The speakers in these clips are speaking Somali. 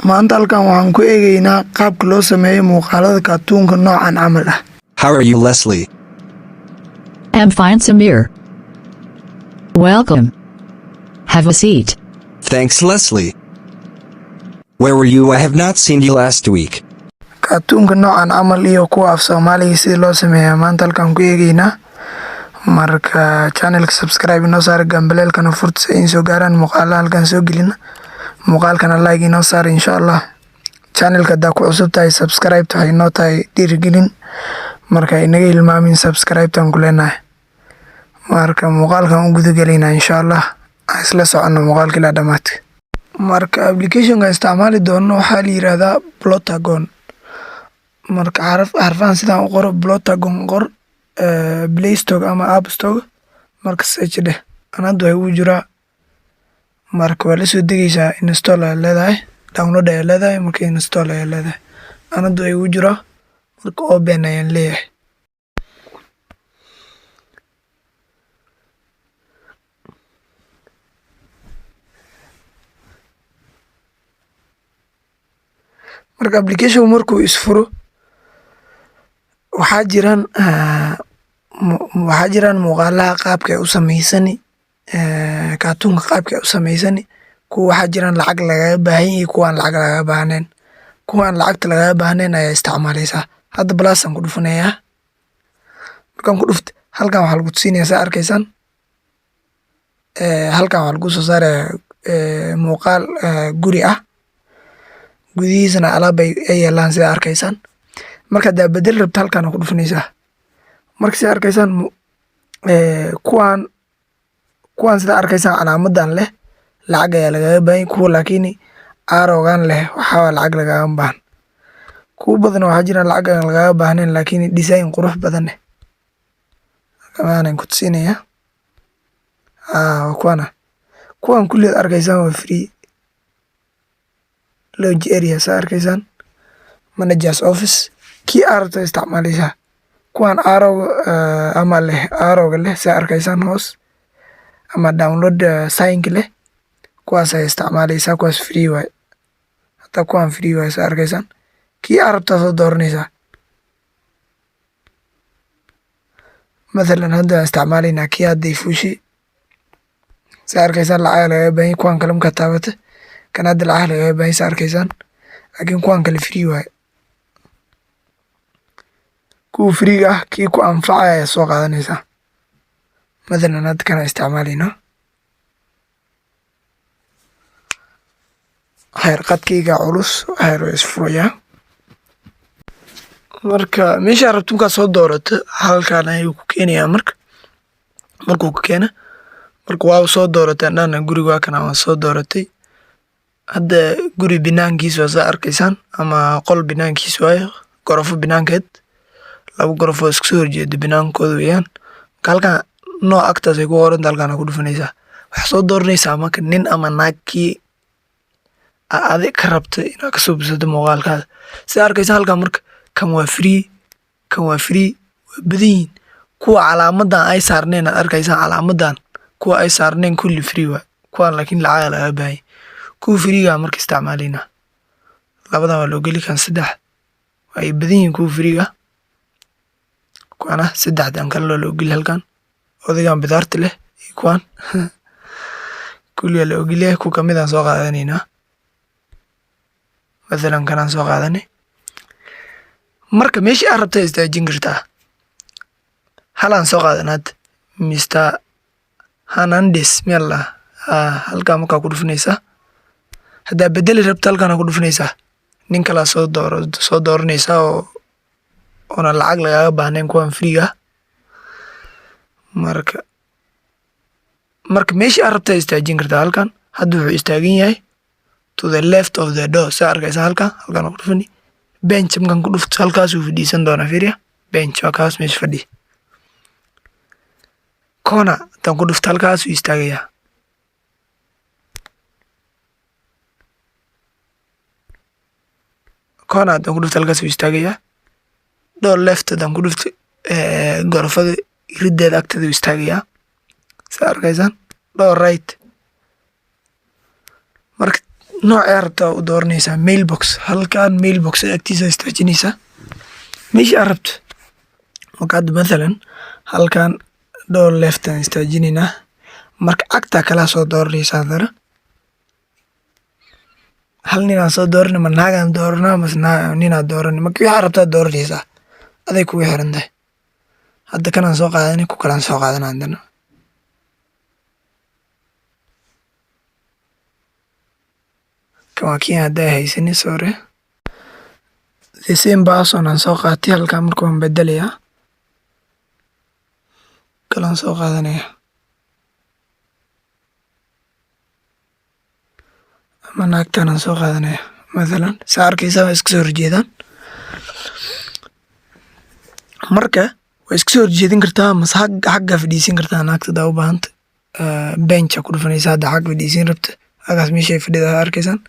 maanta halkan waxaan ku eegaynaa qaabka loo sameeyo muuqaalada kaartuunka noocan camal ah. How are you, Leslie? I'm fine, Samir. Welcome. Have a seat. Thanks, Leslie. Where were you? I have not seen you last week. Kaartuunka noocan camal iyo kuwa af Soomaaliga sida loo sameeyo maanta halkan ku eegaynaa. Marka channelka subscribe inoo saar, gambaleelkana furta si ay soo gaaraan muuqaalaha halkan soo gelina. Muuqaalkana like inoo saar insha Allah. Channelka hadaa ku cusub tahay subscribe waxay inoo tahay dhiirigelin. Marka inaga hilmaamin subscribe tan ku leenahay. Marka muuqaalkan u guda galaynaa insha Allah. Isla socono muuqaalka ilaa dhamaadka. Marka application-ka isticmaali doono waxaa la yiraahdaa Plotagon. Marka xarfan sidaan u qoro Plotagon qor Play Store ama App Store marka search dheh anadu way u jiraa. Marka waa la soo degaysaa install ay leedahay, download ay leedahay, marka install ay leedahay anadu ay u jiraa. Marka open ayaan leeyahay. Marka application markuu isfuro waxaa jiraan muuqaalaha qaabka ay u sameysani kaartuunka qaabka ay u sameysani kuwa waxaa jiraan lacag lagaga baahan yahay kuwaan lacag lagaga baahnayn. Kuwaan lacagta lagaga baahnayn ayaa isticmaalaysaa. Hadda plus aan ku dhufanayaa. Markaan ku dhufto halkan waxaa lagu tusinaya saa arkaysaan. Halkan waxaa lagu soo saarayaa muuqaal guri ah. Gudihiisana alaab ay yeelaan sida arkaysaan. Marka hadaa bedel rabto halkan ku dhufanaysaa. Marka sida arkaysaan kuwaan sida arkaysaan calaamadan leh lacag ayaa lagaga baahan yahay, kuwa laakiin arrowgan leh waxaa lacag lagaga baahan. Kuwa badan waxaa jiraan lacag aan lagaga baahnayn laakiin design qurux badan leh. Kamaan ku tusinaya. Kuwaan kulli arkaysaan waa free. Lodge area saa arkaysaan. Manager's office kii aragto isticmaalaysaa. Kuwaan ama leh arrowga leh saa arkaysaan hoos ama download sign-ka leh kuwaas ay isticmaalaysaa, kuwaas free waay. Hataa kuwaan free waay saa arkaysaan. Kii arabta soo dooranaysaa. Mathalan hadda isticmaalaynaa kii hadday fuushi saa arkaysaan lacag lagaga baahan yahay. Kuwaan kale markaa taabata kan hadda lacag lagaga baahan yahay saa arkaysaan. Laakiin kuwaan kale free waay. Kuwa free ah kii ku anfacaya ayaa soo qaadanaysaa. Mathalan hadda kana isticmaalaynaa. Qadkayga culus waxaa isfurayaa. Marka meesha rabto markaa soo doorato halkan ayuu ku keenayaa markuu ku keena marka waa soo dooratay dhanna guriga waa kana waan soo dooratay. Hadda guri binaankiisa waa saa arkaysaan ama qol binaankiisa waayo gorofo binaankeed laba gorofo isku soo horjeeda binaankooda weeyaan. Marka halkan nooc agtaas ay ku qoran halkan ku dhufanaysaa. Waxaa soo dooranaysaa marka nin ama naag kii adig ka rabto inaad ka soo bisato muuqaalkaada. Sida arkaysaan halkan marka kan waa free waa badan yihiin. Kuwa calaamadan ay saarneen aad arkaysaan calaamadan kuwa ay saarneen kulli free waay. Kuwaan laakiin lacag lagaga baahan yahay. Kuwa free-ga marka isticmaalaynaa. Labadan waa loo geli kan saddex way badan yihiin kuwa free-ga. Kuwana saddexdan kale loo geli halkan. Odagaan bidaarta leh iyo kuwan kulli loo geli ku kamid aan soo qaadanaynaa. Mathalan kanaan soo qaadanay. Marka meeshii aad rabto istaajin kartaa. Halaan soo qaadanaad Mr. Hernandez meel halkan markaa ku dhufanaysaa. Hadaa bedeli rabto halkan ku dhufanaysaa. Nin kala soo dooranaysaa oo ona lacag lagaga baahnayn kuwan free-ga. Marka meeshii aad rabto istaajin kartaa halkan. Hadda wuxuu istaagan yahay to the left of the door saa arkaysaan halkan ku dhufani. Bench markaan ku dhufto halkaas uu fadhiisan doonaa fiiriya. Bench waa kaas meesha fadhi. Corner tan ku dhufto halkaas uu istaagayaa. Corner tan ku dhufto halkaas uu istaagayaa. Door left tan ku dhufto gorofada irideeda agteeda uu istaagayaa. Saa arkaysaan. Door right noocee rabtaa u dooranaysaa mailbox halkan mailbox agtiisa istaajinaysaa meesha aad rabto marka hadda mathalan halkan dhowr leftan istaajinaynaa marka agtaa kalaa soo dooranaysaa haddana hal ninaan soo doorani ma naagaan dooranaa mas ninaa doorani marka waxaa rabtaa dooranaysaa aday kugu xiran tahay hadda kanaan soo qaadani ku kalaan soo qaadana haddana kan waa kii haddaa haysani sore the same person aan soo qaatay halkan marka waan bedelayaa kalaan soo qaadanaya ama naagtaan aan soo qaadanaya mathalan saa arkaysaa waa iska soo horjeedaan marka waa iska soo horjeedin kartaa mase xagga fadhiisin kartaa naagta hadaa u baahanta bencha ku dhufanaysa hadda xag fadhiisin rabta hagaas meeshay fadhida arkaysaan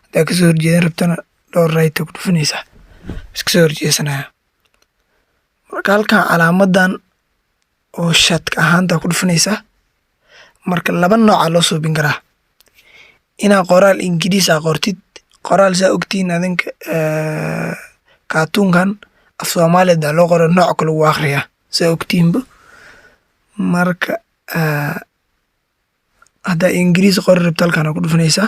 haddaa kasoo horjeedin rabtana dhowr right ku dhufanaysaa iska soo horjeesanaya marka halkan calaamadan oo shadka ahaanta ku dhufanaysaa marka laba nooca loo suubin karaa inaa qoraal ingiriis aa qortid qoraal saa ogtiin adinka kaatuunkan af Soomaaliya loo qoro nooc kale uu akhriyaa saa ogtiinba marka hadda ingiriis qori rabto halkan ku dhufanaysaa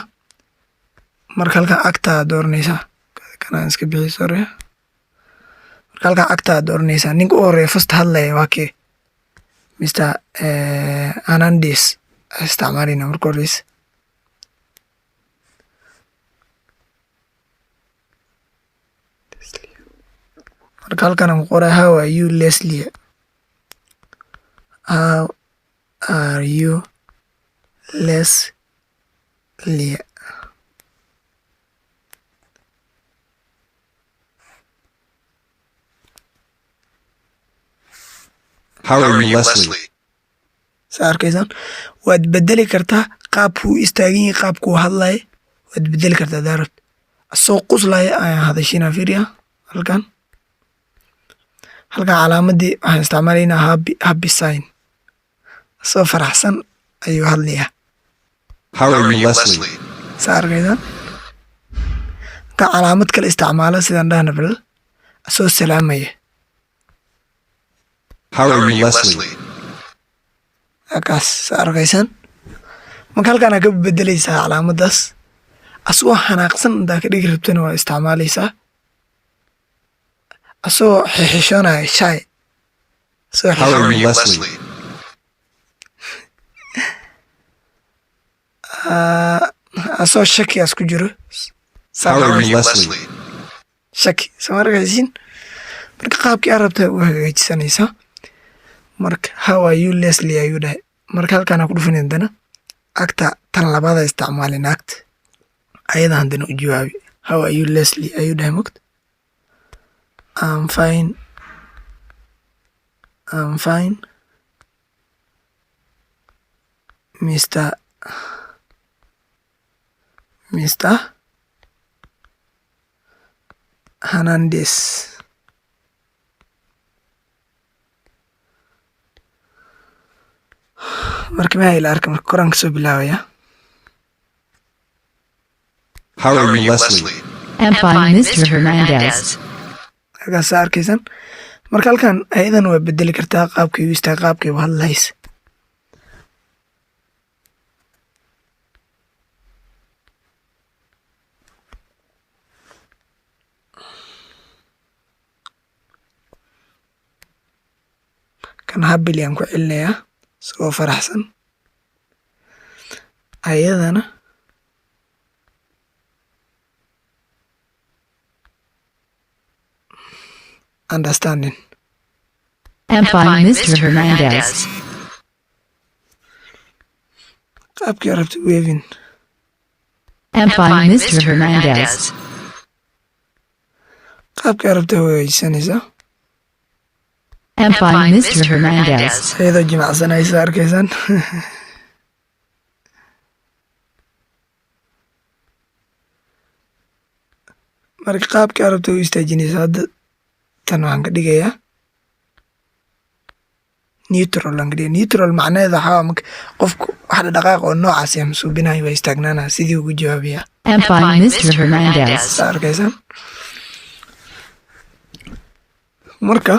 marka halkan agtaa dooranaysaa kana iska bixi sore marka halkan agtaa dooranaysaa ninka u horeeya fast hadlaya waa kee Mr. Anandes isticmaalina marka horeysa marka halkan aan qoraa how are you Leslie how are you Leslie How are you, Leslie? saa arkaysaan waad bedeli kartaa qaabkuu istaagan yahay qaabkuu hadlaya waad bedeli kartaa daarad asoo quslaya ayaan hadashinaa fiiriya halkan calaamadii waxaan isticmaalaynaa happy sign asoo faraxsan ayuu hadlayaa How are you, Leslie? saa arkaysaan halkan calaamad kale isticmaala sidaan dhahna bal asoo salaamaya How are you, Leslie? akaas saa arkaysaan marka halkaan aa ka bedelaysaa calaamadaas asagoo xanaaqsan intaa ka dhigi rabtana waa isticmaalaysaa asagoo xixishoonaya shy How are you, Leslie? asagoo shakigaas ku jiro How are you, Leslie? shaki soo arkaysiin marka qaabkii aad rabtaa u hagaajisanaysaa marka how are you Leslie ayuu dhahay marka halkaan ku dhufan haddana agta tan labaada isticmaalin agta ayada haddana u jawaabi how are you Leslie ayuu dhahay mogta I'm fine Mr. Hernandez marka ma ila arka marka koraan kasoo bilaabaya How are you, Leslie? I'm fine, Mr. Hernandez. halkaas saa arkaysan marka halkan ayadan waa bedeli kartaa qaabkay u istaa qaabkay u hadlaysa kan habili aan ku celinayaa isagoo faraxsan ayadana understanding I'm fine, Mr. Hernandez. qaabkii rabta waving I'm fine, Mr. Hernandez. qaabkii rabta hagaajisanaysaa I'm fine, Mr. Hernandez. ayadoo jimacsanaysa arkaysan marka qaabkii aad rabta u istaajinaysa hadda tan waxaan ka dhigayaa neutral lang dhihi neutral macnaheedu waxaa marka qofku wax dhaqaaq oo noocaas ah masuubinayo waa istaagnaanaa sidii ugu jawaabiyaa And find Mr. Hernandez. saa arkaysaan marka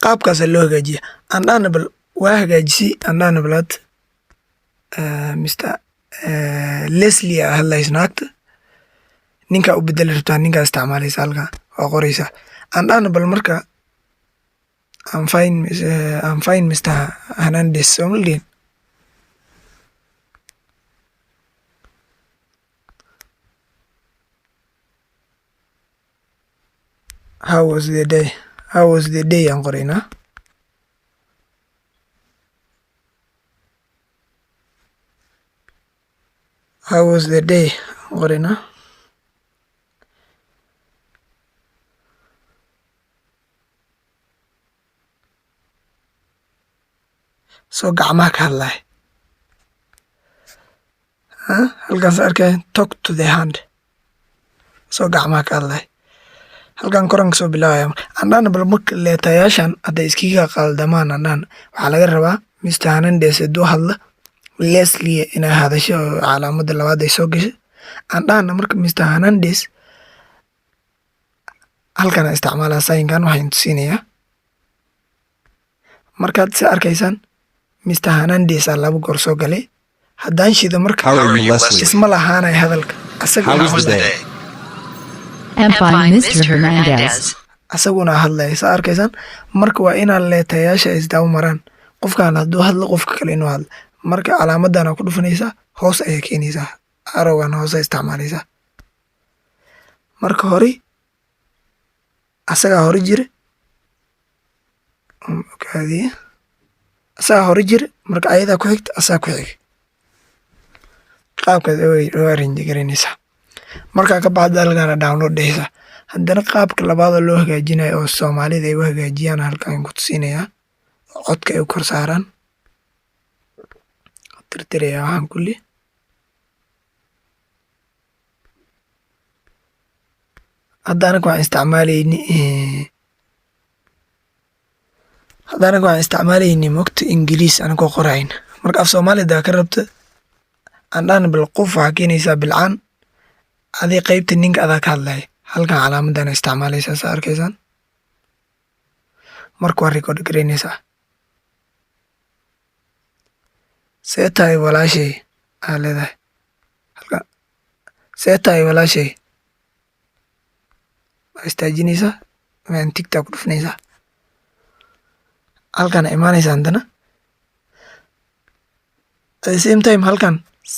qaabkaasa loo hagaajiya andhahna bal waa hagaajisay andhahna balaad Mr. Leslie aa hadlaysa naagta ninkaa u bedeli rabtaa ninkaa isticmaalaysa halkaa waa qoraysaa andhahna bal marka I'm fine Mr. Hernandez somaliin how was the day aan qoraynaa how was the day aan qoraynaa soo gacmaha ka hadlaya halkaas arkay talk to the hand soo gacmaha ka hadlaya halkan koran kasoo bilaabaya andhahna bal marka leetayaashan hadday iskiga qaldamaan andhahna waxaa laga rabaa Mr. Hernandez hadduu hadla Leslie inay hadasho oo calaamada labaad ay soo gashay andhahna marka Mr. Hernandez halkan isticmaalaa sayinkan waxaan tusiinayaa markaad si arkaysaan Mr. Hernandez aa laba goor soo galay haddaan shido marka How are you, Leslie? isma lahaanay hadalka How was the day? And find Mr. Hernandez. asaguna hadlaya saa arkaysaan marka waa inaan leetayaasha isdaawo maraan qofkaan hadduu hadlo qofka kale inuu hadlo marka calaamadan aa ku dhufanaysaa hoos ayaa keenaysaa arowgan hoosa isticmaalaysaa marka hore asagaa hore jire okaadiye asagaa hore jire marka ayadaa ku xigta asagaa ku xig qaabkaas oo arrange garanaysaa markaa ka baxda halkaana download dhehaysaa haddana qaabka labaada loo hagaajinayo oo soomaalida ay u hagaajiyaan halkaan ku tusinayaa codka ay u kor saaraan tirtirayaa waxaan kulli hadda anaga waxaan isticmaalayni mogta ingiriis anagoo qorayn marka af soomaalida ka rabta andhahna bal qof waxaa keenaysaa bilcaan adii qaybta ninka adaa ka hadlaya halkan calaamadan isticmaalaysaa saa arkaysaan marka waa record garaynaysaa see tahay walaashay aa leedahay halkan see tahay walaashay waa istaajinaysaa waan tigtaa ku dhufanaysaa halkan imaanaysaa haddana at the same time halkan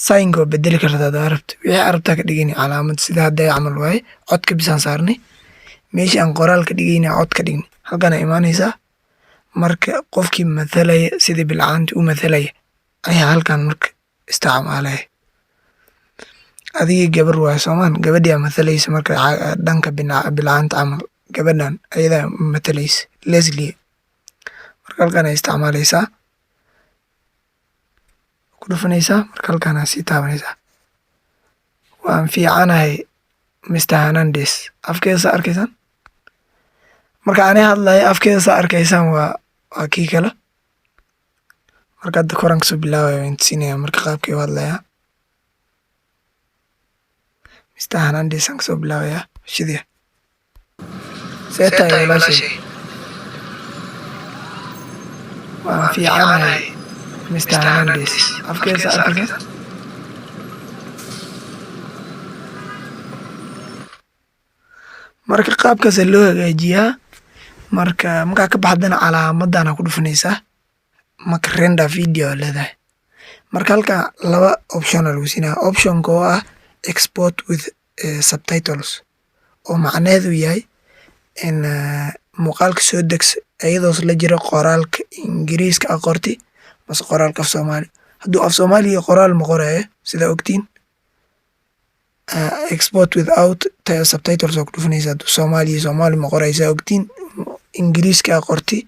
saynka waa bedeli kartaa haddaa rabta wixii arabtaa ka dhigayna calaamad sida hadday camal waaye codka bisaan saarnay meeshii aan qoraal ka dhigayna cod ka dhignay halkana imaanaysaa marka qofkii mathalaya sidii bilcaanti u mathalaya ayaa halkan marka isticmaalaya adigii gabar waaye soomaan gabadhii aa mathalaysa marka dhanka bilcaanta camal gabadhan ayadaa mathalaysa Leslie marka halkan ay isticmaalaysaa ku dhufanaysaa marka halkan aa sii taabanaysaa waan fiicanahay Mr. Hernandez afkeeda saa arkaysaan marka ani hadlaya afkeeda saa arkaysaan waa kii kale marka hadda koran kasoo bilaabaya waan tusinaya marka qaabkii u hadlayaa Mr. Hernandez aan kasoo bilaabayaa shidiya see tahay walaashay waan fiicanahay Mr. Hernandez afkeeda saa arkaysaan marka qaabkaasa loo hagaajiyaa markaa ka baxdana calaamadana ku dhufanaysaa marka render video leedahay marka halkaa laba option aa lagu siinaya optionka oo ah export with subtitles oo macnaheedu yahay in muuqaalka soo degsa iyadoos la jiro qoraalka ingiriiska a qorti mase qoraalka af soomaali hadduu af soomaaliya qoraal ma qorayo sidaa ogtiin export without subtitles oo ku dhufanaysa hadduu soomaali ma qorayo sidaa ogtiin ingiriiska a qorti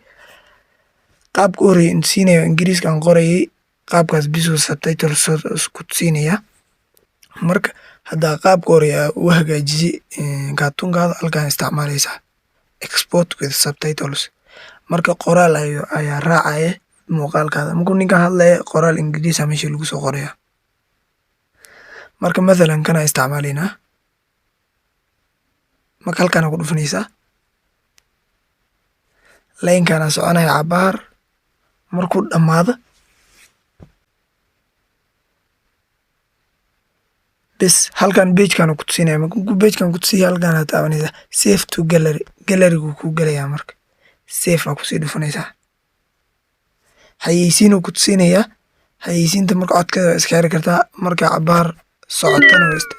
qaabka horey siinayo ingiriiska aan qorayay qaabkaas bisuu subtitles ku siinaya marka haddaa qaabka horey u hagaajisay kaartuunkaada halkaan isticmaalaysaa export with subtitles marka qoraal ayaa raacaya muuqaalkaada. Markuu ninkan hadlaya qoraal ingiriis ah meesha lagu soo qoraya. Marka mathalan kana isticmaalaynaa. Marka halkaan ku dhufanaysaa. Line-kana soconaya cabaar markuu dhamaado bes halkan page-kan ku tusinaya. Markuu page-kan ku tusiyo halkaan taabanaysaa save to gallery. Gallery-gu ku galaya marka. Save ku sii dhufanaysaa. Xayeysiin ku tusinaya. Xayeysiinta marka codkeeda iska xiri kartaa marka cabaar socotana waysta.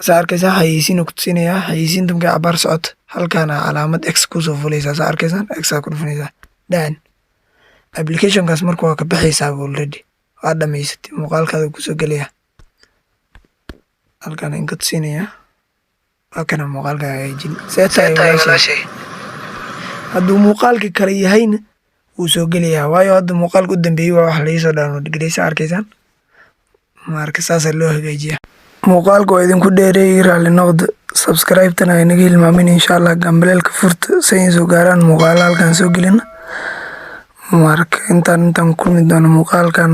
Saarkaysa xayeysiin ku tusinaya. Xayeysiinta marka cabaar socoto halkaan calaamad X ku soo fulaysa. Saarkaysan X ku dhufanaysaa. Daan. Application-kaas marka waa ka baxaysaa already. Waa dhamaysatay muuqaalkaada ku soo galaya. Halkaan in ka tusinaya. Waa kana muuqaalka hagaajin. Seetay walaashay. Hadduu muuqaalka kale yahayna wuu soo gelayaa. Waayo hadda muuqaalka u dambeeyay waa wax la soo download gareysay arkaysan. Marka saas loo hagaajiyaa. Muuqaalka waa idinku dheereeyay raali noqdo. Subscribe-tana ay naga hilmaamin inshallah gambaleelka furta si soo gaaraan muuqaal halkaan soo gelina. Marka intaan kulmi doono muuqaalka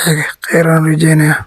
xiga khayran rajeynaya.